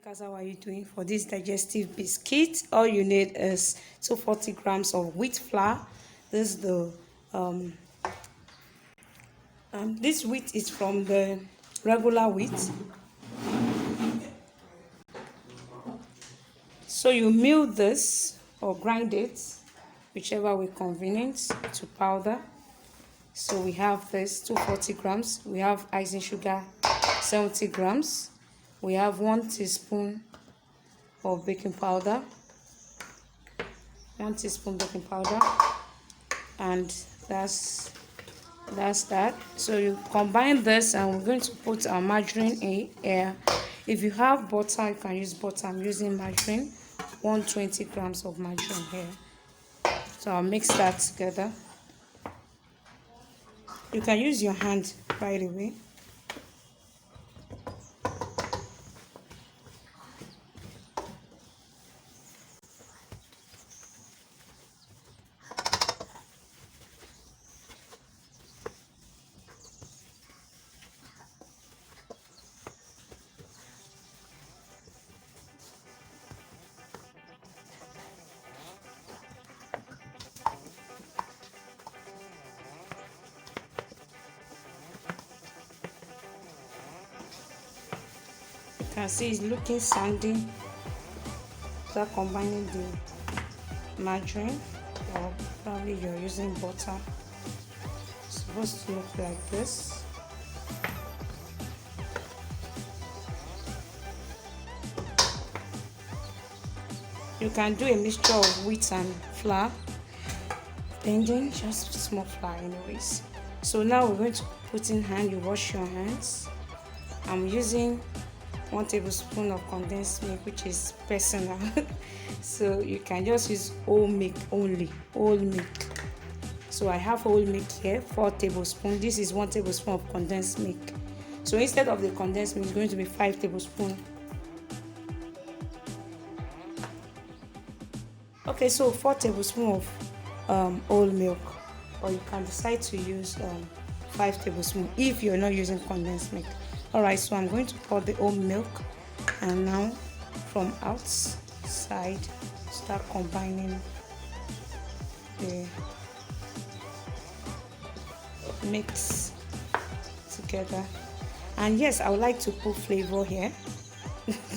Bakers, how are you doing? For this digestive biscuit, all you need is 240 grams of wheat flour. This is the this wheat is from the regular wheat. So you mill this or grind it, whichever way convenient, to powder. So we have this 240 grams. We have icing sugar 70 grams. We have 1 teaspoon of baking powder, 1 teaspoon baking powder, and that's that. So you combine this, and we're going to put our margarine in here. If you have butter, you can use butter. I'm using margarine, 120 grams of margarine here. So I'll mix that together. You can use your hand right away. You can see it's looking sandy. Start combining the margarine, or probably you're using butter. It's supposed to look like this. You can do a mixture of wheat and flour, depending, just small flour anyways. So now we're going to put in hand. You wash your hands. I'm using 1 tablespoon of condensed milk, which is personal. So you can just use whole milk only, whole milk. So I have whole milk here, 4 tablespoons. This is 1 tablespoon of condensed milk. So instead of the condensed milk, it's going to be 5 tablespoons. Okay, so 4 tablespoons of whole milk, or you can decide to use 5 tablespoons if you're not using condensed milk. Alright, so I'm going to pour the whole milk, and now from outside start combining the mix together. And yes, I would like to put flavor here.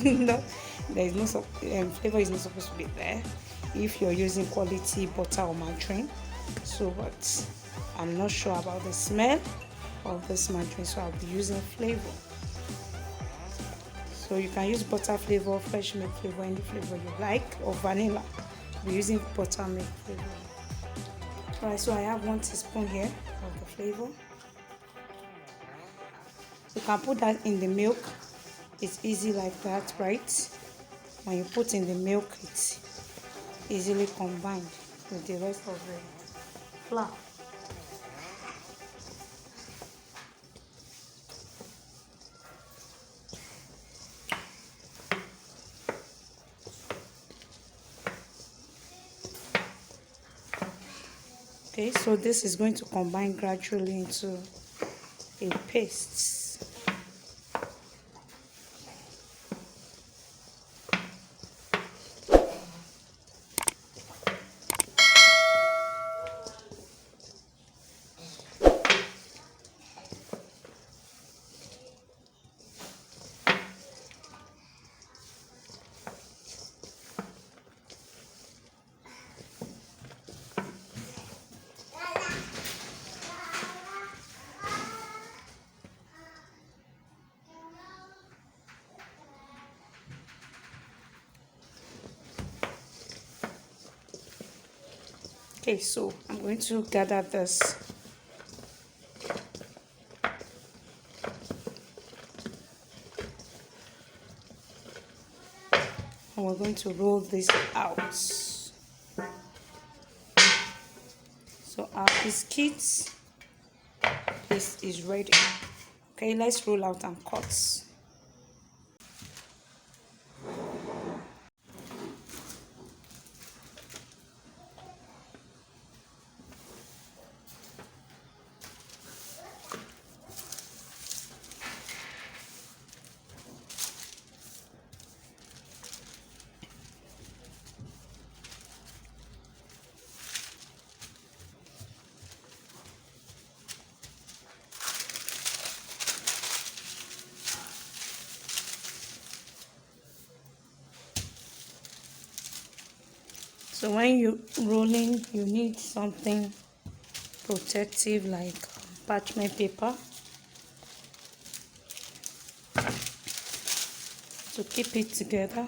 No, there is no flavor is not supposed to be there if you're using quality butter or margarine. So but I'm not sure about the smell of this margarine, so I'll be using flavor. So you can use butter flavor, fresh milk flavor, any flavor you like, or vanilla. I'll be using buttermilk flavor. Alright, so I have 1 teaspoon here of the flavor. So you can put that in the milk. It's easy like that, right? When you put in the milk, it's easily combined with the rest of the flour. Okay, so this is going to combine gradually into a paste. Okay, so I'm going to gather this. And we're going to roll this out. So our biscuit paste is ready. Okay, let's roll out and cut. So when you rolling, you need something protective like parchment paper to keep it together.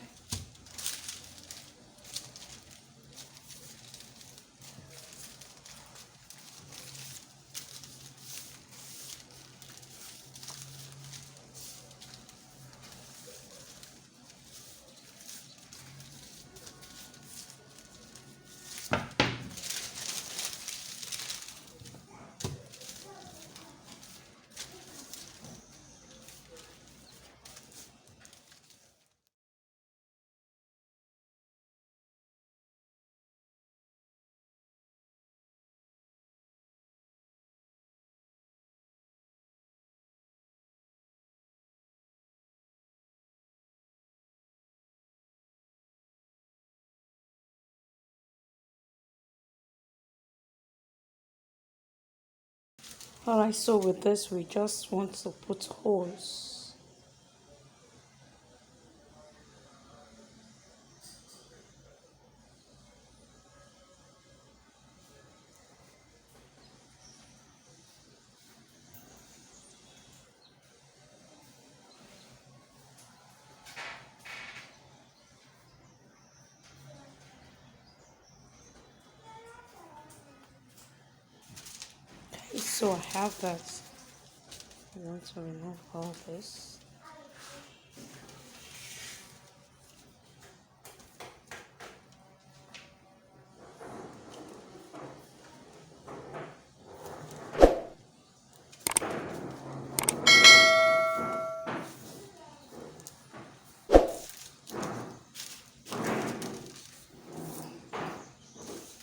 Alright, so with this we just want to put holes. So I have that. I want to remove all this.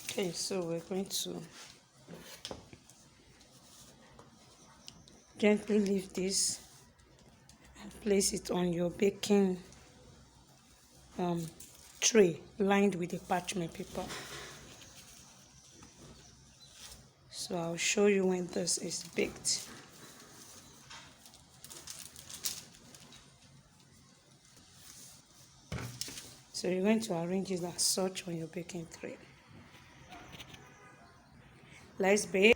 Okay, so we're going to gently leave this and place it on your baking tray lined with a parchment paper. So I'll show you when this is baked. So you're going to arrange it as such on your baking tray. Let's bake.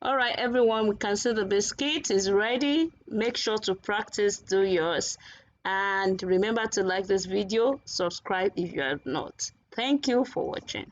All right, everyone, we can see the biscuit is ready. Make sure to practice, do yours. And remember to like this video, subscribe if you have not. Thank you for watching.